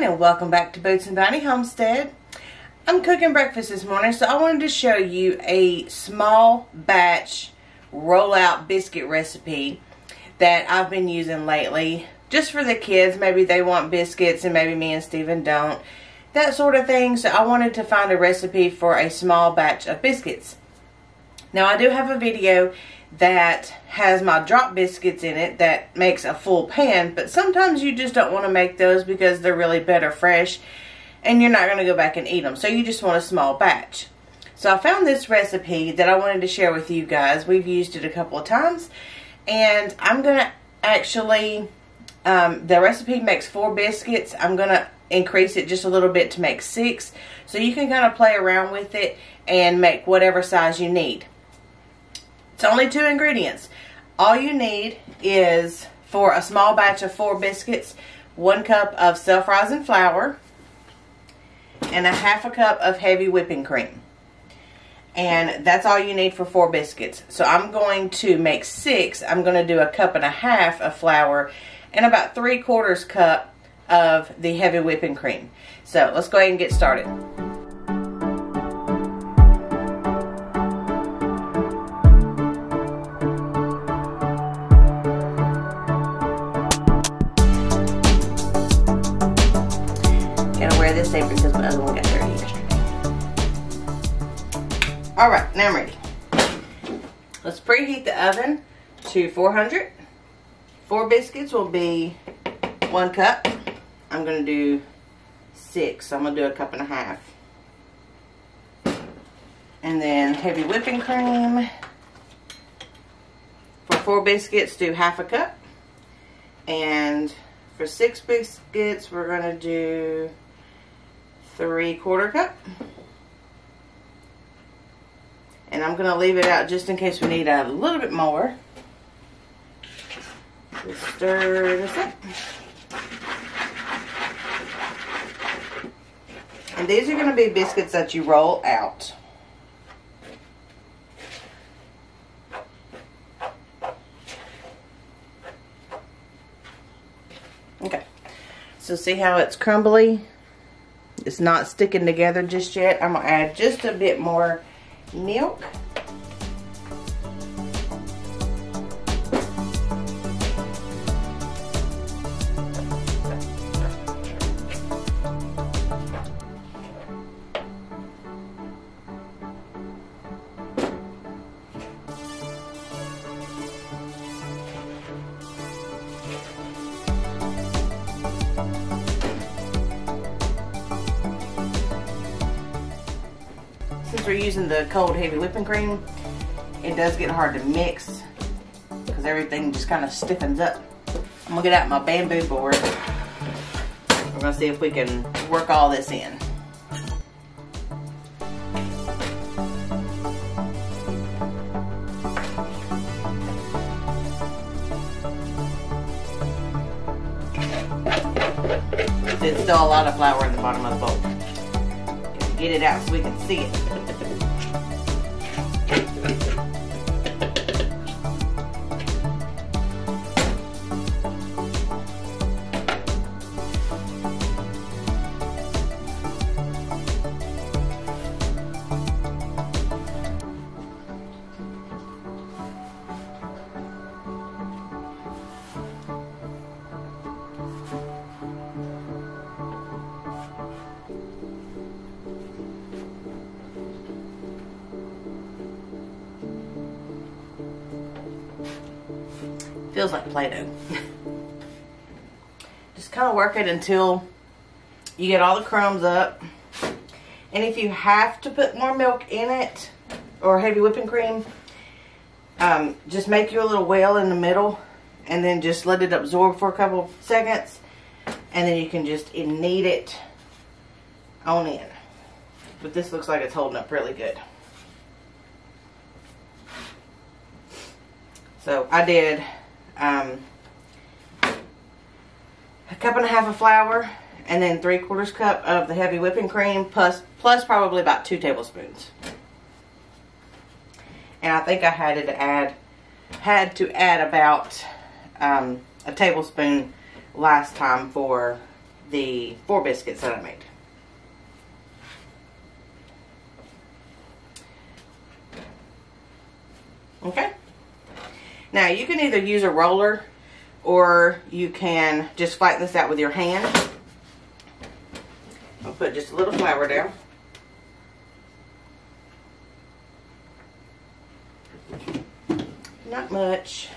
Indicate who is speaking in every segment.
Speaker 1: everyone, and welcome back to Boots and Bounty Homestead. I'm cooking breakfast this morning, so I wanted to show you a small batch rollout biscuit recipe that I've been using lately. Just for the kids, maybe they want biscuits and maybe me and Steven don't. That sort of thing, so I wanted to find a recipe for a small batch of biscuits. Now I do have a video that has my drop biscuits in it that makes a full pan, but sometimes you just don't want to make those because they're really better fresh and you're not going to go back and eat them, so you just want a small batch. So I found this recipe that I wanted to share with you guys. We've used it a couple of times, and I'm going to actually, the recipe makes 4 biscuits. I'm going to increase it just a little bit to make 6, so you can kind of play around with it and make whatever size you need. It's only 2 ingredients. All you need is, for a small batch of 4 biscuits, 1 cup of self-rising flour and a half a cup of heavy whipping cream. And that's all you need for 4 biscuits. So I'm going to make 6. I'm going to do a cup and a half of flour and about 3/4 cup of the heavy whipping cream. So let's go ahead and get started. This apron because my other one got dirty yesterday. Alright, now I'm ready. Let's preheat the oven to 400. 4 biscuits will be 1 cup. I'm going to do 6, so I'm going to do a cup and a half. And then heavy whipping cream. For 4 biscuits, do half a cup. And for 6 biscuits, we're going to do 3/4 cup. And I'm going to leave it out just in case we need a little bit more. Just stir this up. And these are going to be biscuits that you roll out. Okay. So see how it's crumbly? It's not sticking together just yet. I'm going to add just a bit more milk. Since we're using the cold heavy whipping cream, it does get hard to mix because everything just kind of stiffens up. I'm going to get out my bamboo board. We're going to see if we can work all this in. There's still a lot of flour in the bottom of the bowl. Get it out so we can see it. Feels like Play-Doh. Just kind of work it until you get all the crumbs up. And if you have to put more milk in it, or heavy whipping cream, just make you a little well in the middle and then just let it absorb for a couple seconds, and then you can just knead it on in. But this looks like it's holding up really good. So I did a cup and a half of flour and then 3/4 cup of the heavy whipping cream plus probably about 2 tablespoons. And I think I had to add about a tablespoon last time for the 4 biscuits that I made. Okay. Now you can either use a roller or you can just flatten this out with your hand. I'll put just a little flour down. Not much.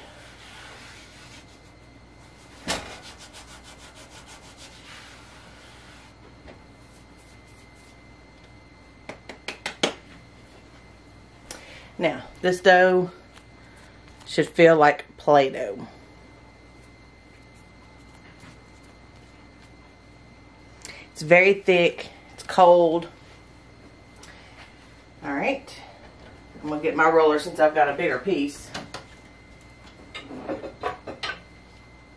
Speaker 1: Now, this dough should feel like Play-Doh. It's very thick. It's cold. Alright. I'm going to get my roller since I've got a bigger piece.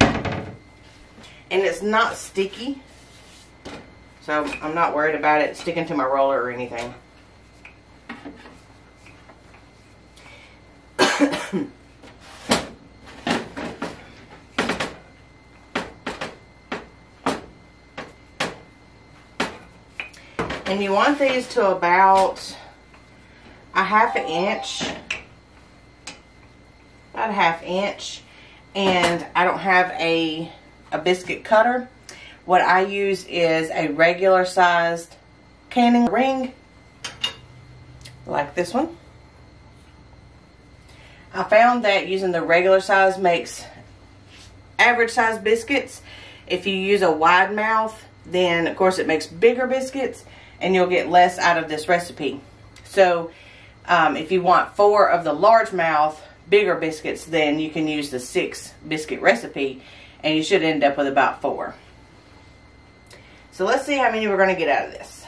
Speaker 1: And it's not sticky. So I'm not worried about it sticking to my roller or anything. And you want these to about a half an inch. About a half inch. And I don't have a biscuit cutter. What I use is a regular sized canning ring. Like this one. I found that using the regular size makes average size biscuits. If you use a wide mouth, then of course it makes bigger biscuits and you'll get less out of this recipe. So if you want 4 of the large mouth bigger biscuits, then you can use the 6 biscuit recipe and you should end up with about 4. So let's see how many we're going to get out of this.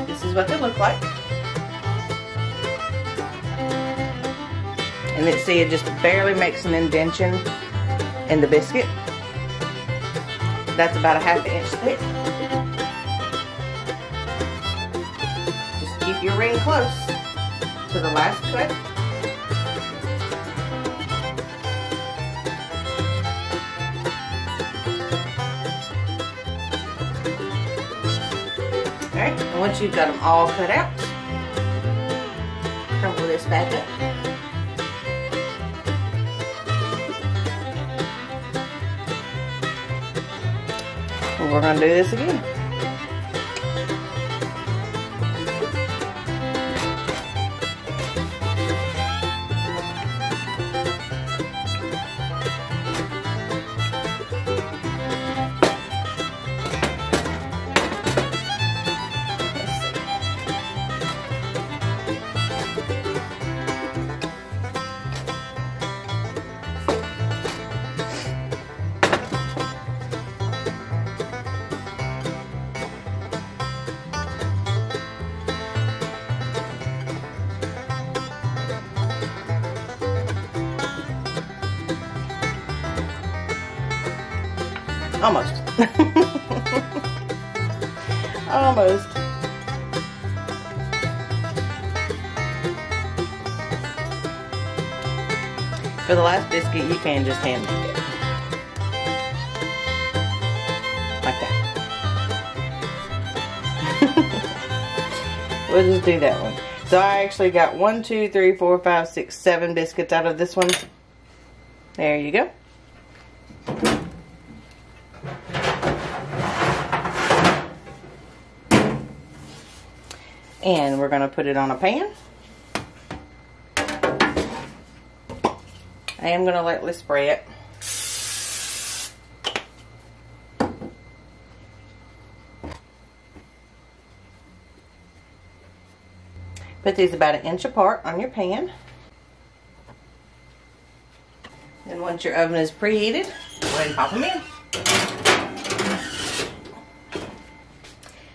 Speaker 1: This is what they look like. And let's see, it just barely makes an indentation in the biscuit. That's about a half an inch thick. Just keep your ring close to the last cut. Alright, and once you've got them all cut out, crumble this back up. And we're going to do this again. Almost. Almost. For the last biscuit, you can just hand make it. Like that. We'll just do that one. So I actually got 1, 2, 3, 4, 5, 6, 7 biscuits out of this one. There you go. And we're going to put it on a pan. I am going to lightly spray it. Put these about 1 inch apart on your pan. Then once your oven is preheated, go ahead and pop them in.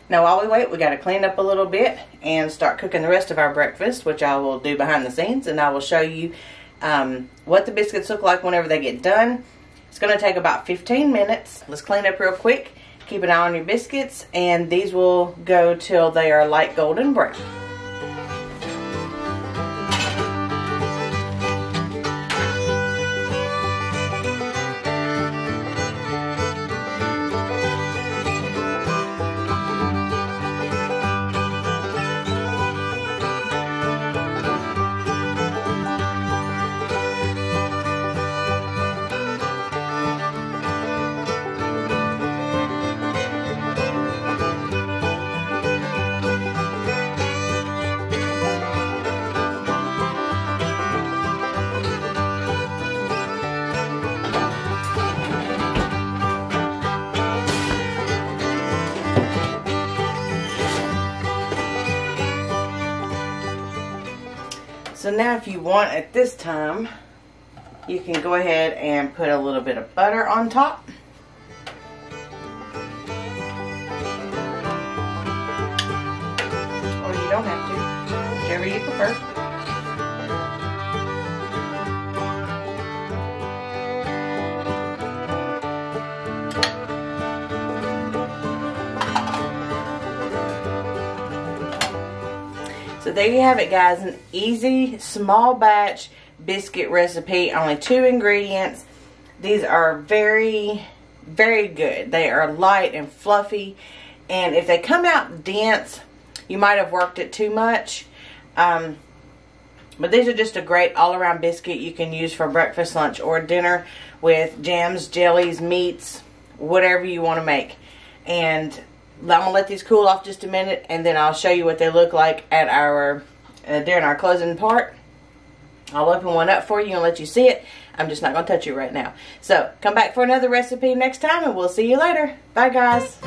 Speaker 1: Now while we wait, we got to clean up a little bit and start cooking the rest of our breakfast, which I will do behind the scenes, and I will show you what the biscuits look like whenever they get done. It's going to take about 15 minutes. Let's clean up real quick. Keep an eye on your biscuits, and these will go till they are light golden brown. So now if you want at this time, you can go ahead and put a little bit of butter on top. Or you don't have to, whichever you prefer. So there you have it, guys, an easy small batch biscuit recipe, only 2 ingredients. These are very, very good. They are light and fluffy, and if they come out dense, you might have worked it too much. But these are just a great all-around biscuit you can use for breakfast, lunch, or dinner with jams, jellies, meats, whatever you want to make. And I'm going to let these cool off just a minute, and then I'll show you what they look like at our during our closing part. I'll open one up for you and let you see it. I'm just not going to touch it right now. So come back for another recipe next time, and we'll see you later. Bye, guys.